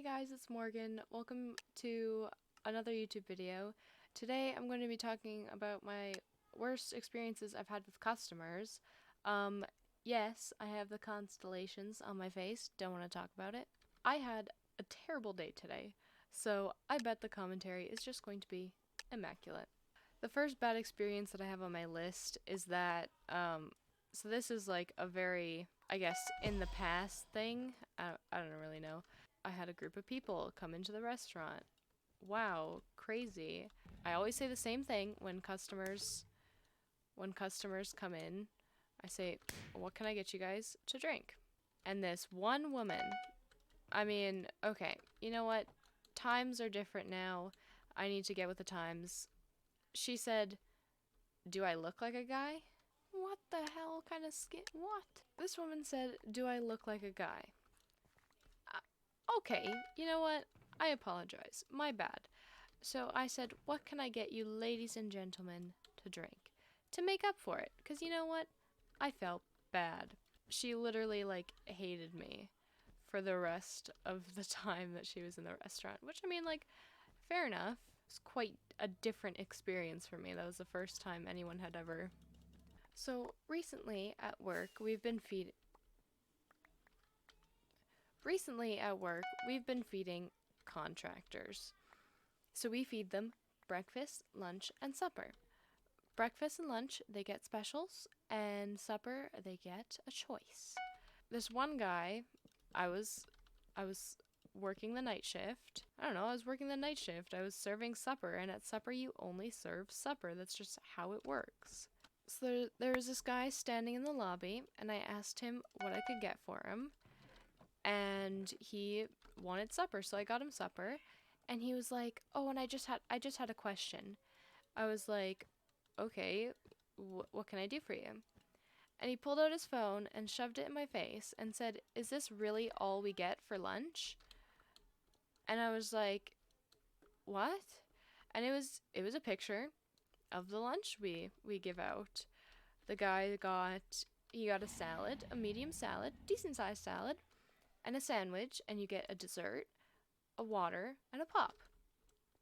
Hey guys, it's Morgan. Welcome to another YouTube video. Today I'm going to be talking about my worst experiences I've had with customers. Yes, I have the constellations on my face. Don't want to talk about it. I had a terrible day today, so I bet the commentary is just going to be immaculate. The first bad experience that I have on my list is that, so this is like a very, I guess, in the past thing. I don't really know. I had a group of people come into the restaurant. Wow, crazy. I always say the same thing when customers come in. I say, "What can I get you guys to drink?" And this one woman, I mean, okay, you know what? Times are different now. I need to get with the times. She said, "Do I look like a guy?" What the hell kind of skin? What? This woman said, "Do I look like a guy?" Okay, you know what? I apologize. My bad. So I said, "What can I get you ladies and gentlemen to drink?" To make up for it. Because you know what? I felt bad. She literally, like, hated me for the rest of the time that she was in the restaurant. Which, I mean, like, fair enough. It's quite a different experience for me. That was the first time anyone had ever. So recently at work, we've been feeding contractors. So we feed them breakfast, lunch, and supper. Breakfast and lunch, they get specials, and supper, they get a choice. This one guy, I was working the night shift. I don't know, I was working the night shift. I was serving supper, and at supper you only serve supper. That's just how it works. So there was this guy standing in the lobby, and I asked him what I could get for him. And he wanted supper, so I got him supper. And he was like, "Oh, and I just had a question." I was like, "Okay, what can I do for you?" And he pulled out his phone and shoved it in my face and said, "Is this really all we get for lunch?" And I was like, "What?" And it was a picture of the lunch we give out. The guy got a salad, a medium salad, decent sized salad, and a sandwich, and you get a dessert, a water, and a pop.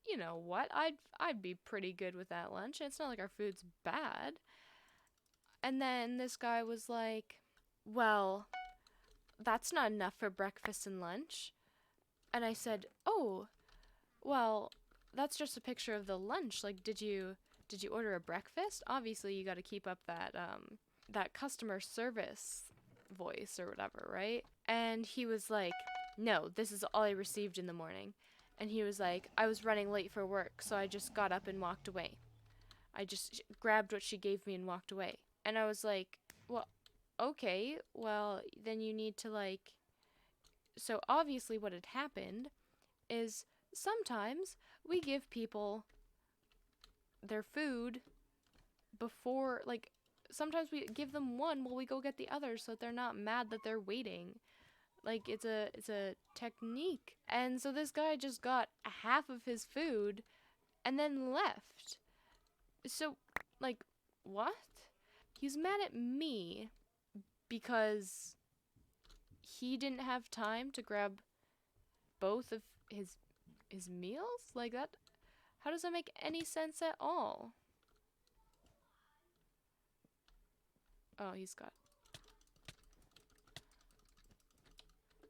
You know what? I'd be pretty good with that lunch. It's not like our food's bad. And then this guy was like, "Well, that's not enough for breakfast and lunch." And I said, "Oh, well, that's just a picture of the lunch. Like, did you order a breakfast? Obviously, you got to keep up that customer service voice or whatever, right?" And he was like, "No, this is all I received in the morning." And he was like, "I was running late for work, so I just got up and walked away. I just grabbed what she gave me and walked away." And I was like, "Well, okay, well, then you need to, like..." So obviously what had happened is sometimes we give people their food before, like, sometimes we give them one while we go get the other so that they're not mad that they're waiting. Like, it's a technique. And so this guy just got half of his food and then left. So, like, what? He's mad at me because he didn't have time to grab both of his meals? Like, that, how does that make any sense at all? Oh, he's got...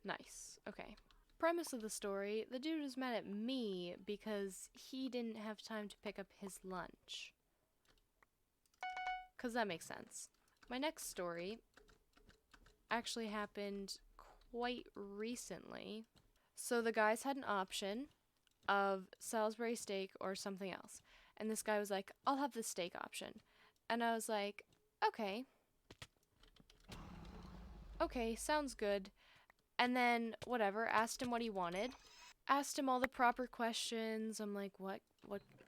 Nice. Okay. Premise of the story, the dude was mad at me because he didn't have time to pick up his lunch. 'Cause that makes sense. My next story actually happened quite recently. So the guys had an option of Salisbury steak or something else. And this guy was like, "I'll have the steak option." And I was like, "Okay. Okay, sounds good." And then, whatever, asked him what he wanted. Asked him all the proper questions. I'm like, what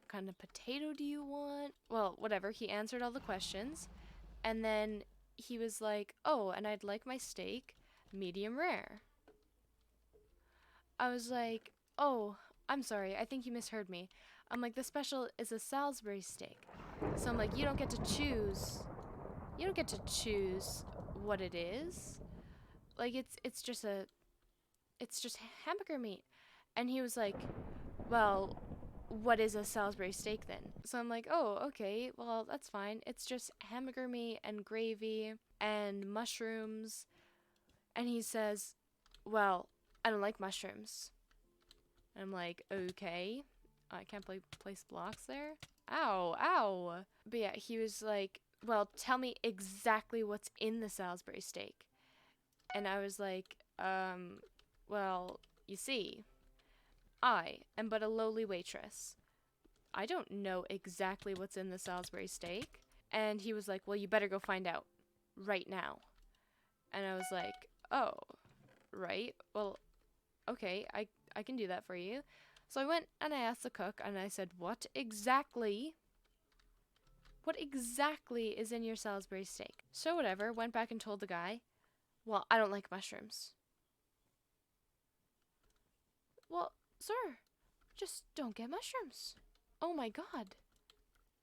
kind of potato do you want? Well, whatever, he answered all the questions. And then he was like, "Oh, and I'd like my steak medium rare." I was like, "Oh, I'm sorry, I think you misheard me." I'm like, "The special is a Salisbury steak." So I'm like, You don't get to choose. You don't get to choose what it is. Like, it's just hamburger meat." And he was like, well, what is a Salisbury steak then? So I'm like, oh, okay, well, that's fine. It's just hamburger meat and gravy and mushrooms. And he says, well, I don't like mushrooms. And I'm like, okay. I can't place blocks there. Ow, ow. But yeah, he was like, well, tell me exactly what's in the Salisbury steak. And I was like, well, you see, I am but a lowly waitress. I don't know exactly what's in the Salisbury steak. And he was like, well, you better go find out right now. And I was like, oh, right. Well, okay, I can do that for you. So I went and I asked the cook and I said, what exactly is in your Salisbury steak? So whatever, went back and told the guy, well, I don't like mushrooms. Well, sir, just don't get mushrooms. Oh my god.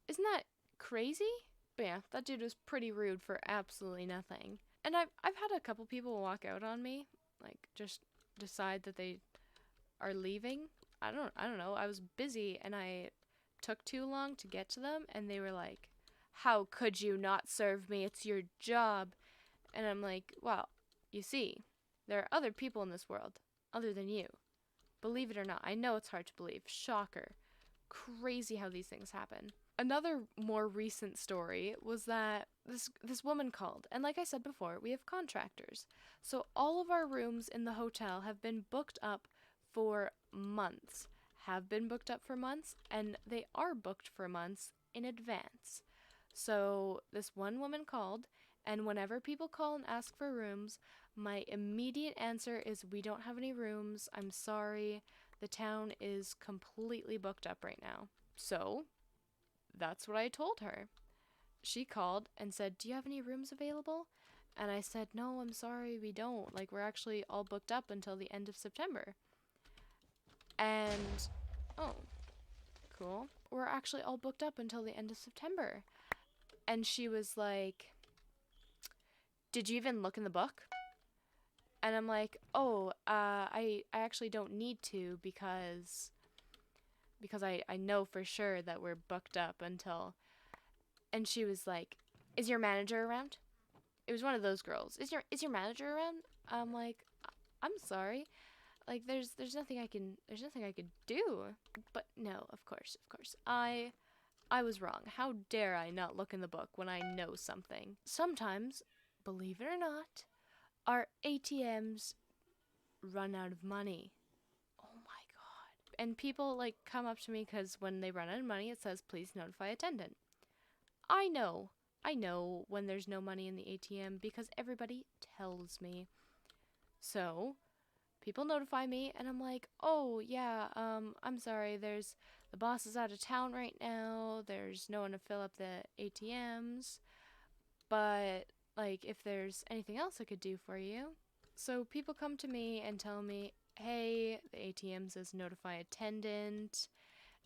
Isn't that crazy? But yeah, that dude was pretty rude for absolutely nothing. And I've had a couple people walk out on me, like just decide that they are leaving. I don't know. I was busy and I took too long to get to them and they were like, "How could you not serve me? It's your job." And I'm like, "Well, you see, there are other people in this world other than you. Believe it or not. I know it's hard to believe. Shocker. Crazy how these things happen." Another more recent story was that this woman called, and like I said before, we have contractors. So all of our rooms in the hotel have been booked up for months. Have been booked up for months, and they are booked for months in advance. So this one woman called, and whenever people call and ask for rooms, my immediate answer is, we don't have any rooms. I'm sorry. The town is completely booked up right now. So that's what I told her. She called and said, do you have any rooms available? And I said, no, I'm sorry, we don't. Like, we're actually all booked up until the end of September. And, oh, cool. We're actually all booked up until the end of September. And she was like, did you even look in the book? And I'm like, oh, I actually don't need to because I know for sure that we're booked up until. And she was like, is your manager around? It was one of those girls. Is your manager around? I'm like, I'm sorry. Like, there's nothing I can do. But no, of course. I was wrong. How dare I not look in the book when I know something? Sometimes, believe it or not, our ATMs run out of money. Oh my god. And people like come up to me because when they run out of money, it says, please notify attendant. I know when there's no money in the ATM because everybody tells me. So people notify me and I'm like, oh yeah, I'm sorry, the boss is out of town right now, there's no one to fill up the ATMs, but like if there's anything else I could do for you. So people come to me and tell me, hey, the ATM says notify attendant.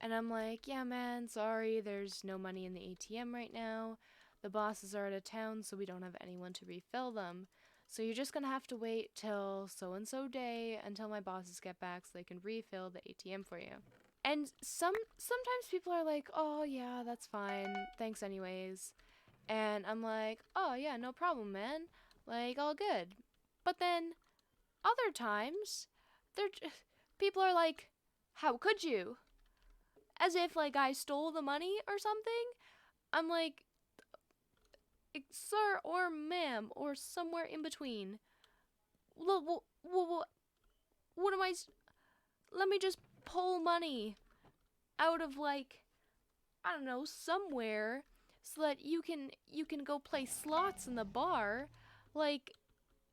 And I'm like, yeah man, sorry, there's no money in the ATM right now. The bosses are out of town, so we don't have anyone to refill them. So you're just gonna have to wait till so-and-so day until my bosses get back so they can refill the ATM for you. And sometimes people are like, oh yeah, that's fine, thanks anyways. And I'm like, oh yeah, no problem, man. Like, all good. But then, other times, people are like, how could you? As if, like, I stole the money or something. I'm like, sir or ma'am or somewhere in between. What am I? Let me just pull money out of, like, I don't know, somewhere so that you can go play slots in the bar. Like,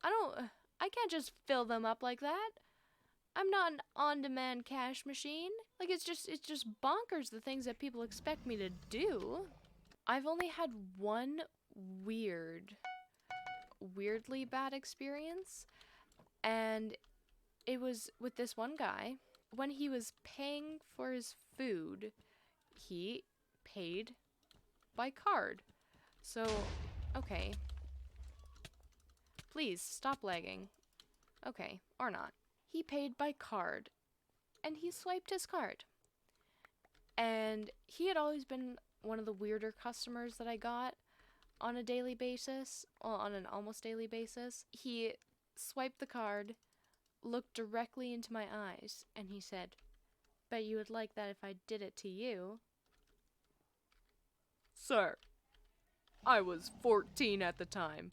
I can't just fill them up like that. I'm not an on-demand cash machine. Like, it's just bonkers the things that people expect me to do. I've only had one weirdly bad experience, and it was with this one guy. When he was paying for his food, he paid by card. So, okay. Please, stop lagging. Okay, or not. He paid by card. and he swiped his card. And he had always been one of the weirder customers that I got on a daily basis, well, on an almost daily basis. He swiped the card, looked directly into my eyes, and he said, "Bet you would like that if I did it to you." Sir, I was 14 at the time.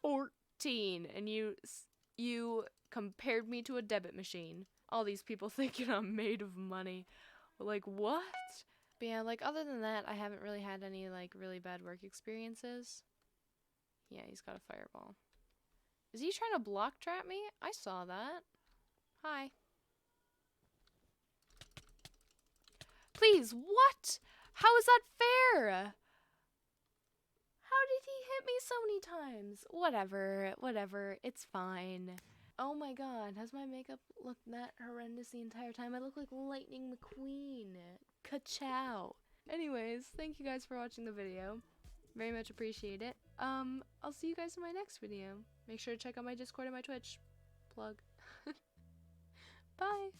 14, and you compared me to a debit machine. All these people thinking I'm made of money. Like, what? But yeah, like, other than that, I haven't really had any, like, really bad work experiences. Yeah, he's got a fireball. Is he trying to block trap me? I saw that. Hi. Please, what? How is that fair? How did he hit me so many times? Whatever, it's fine. Oh my god, has my makeup looked that horrendous the entire time? I look like Lightning McQueen. Ka-chow. Anyways, thank you guys for watching the video. Very much appreciate it. I'll see you guys in my next video. Make sure to check out my Discord and my Twitch. Plug. Bye.